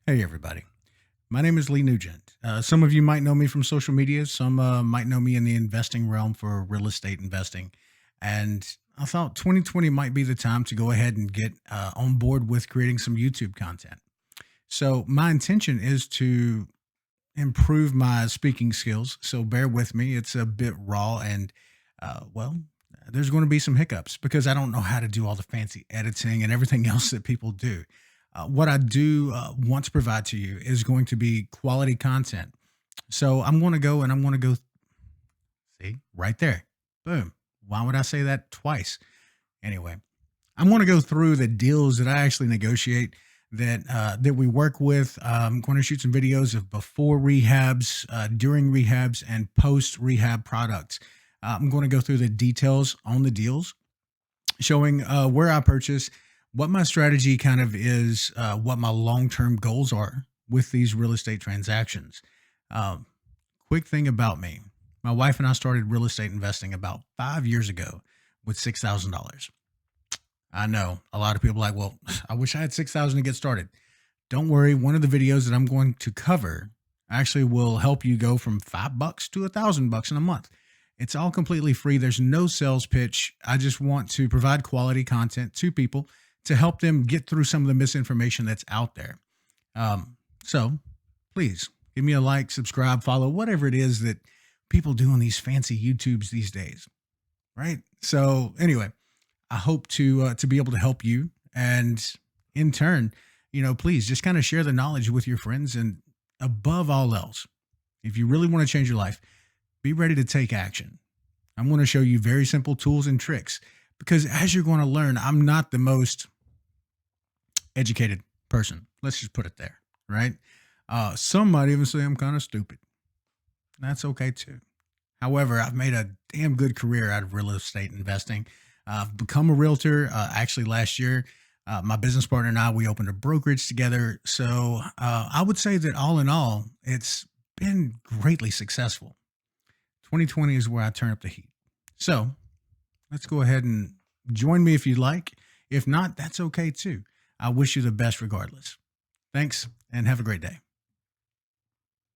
Hey, everybody. My name is Lee Nugent. Some of you might know me from social media. Some might know me in the investing realm for real estate investing. And I thought 2020 might be the time to go ahead and get on board with creating some YouTube content. So, my intention is to improve my speaking skills. So, bear with me. It's a bit raw and, well, there's going to be some hiccups because I don't know how to do all the fancy editing and everything else that people do. What I do want to provide to you is going to be quality content. So I'm going to go and I'm going to go see right there. Boom. Why would I say that twice? Anyway, I'm going to go through the deals that I actually negotiate that we work with. I'm going to shoot some videos of before rehabs, during rehabs, and post rehab products. I'm going to go through the details on the deals, showing where I purchase, what my strategy kind of is, what my long term goals are with these real estate transactions. Um, Quick thing about me, my wife and I started real estate investing about 5 years ago with $6,000. I know a lot of people are like, well, I wish I had 6,000 to get started. Don't worry. One of the videos that I'm going to cover actually will help you go from $5 to $1,000 in a month. It's all completely free. There's no sales pitch. I just want to provide quality content to people to help them get through some of the misinformation that's out there. So please give me a like, subscribe, follow, whatever it is that people do on these fancy YouTubes these days. Right. So anyway, I hope to be able to help you, and in turn, please just kind of share the knowledge with your friends. And above all else, if you really want to change your life, be ready to take action. I'm going to show you very simple tools and tricks because as you're going to learn, I'm not the most educated person. Let's just put it there, right? Some might even say I'm kind of stupid. That's okay too. However, I've made a damn good career out of real estate investing. I've become a realtor. Actually, last year, my business partner and I, we opened a brokerage together. So I would say that all in all, it's been greatly successful. 2020 is where I turn up the heat. So let's go ahead and join me if you'd like. If not, that's okay too. I wish you the best regardless. Thanks and have a great day.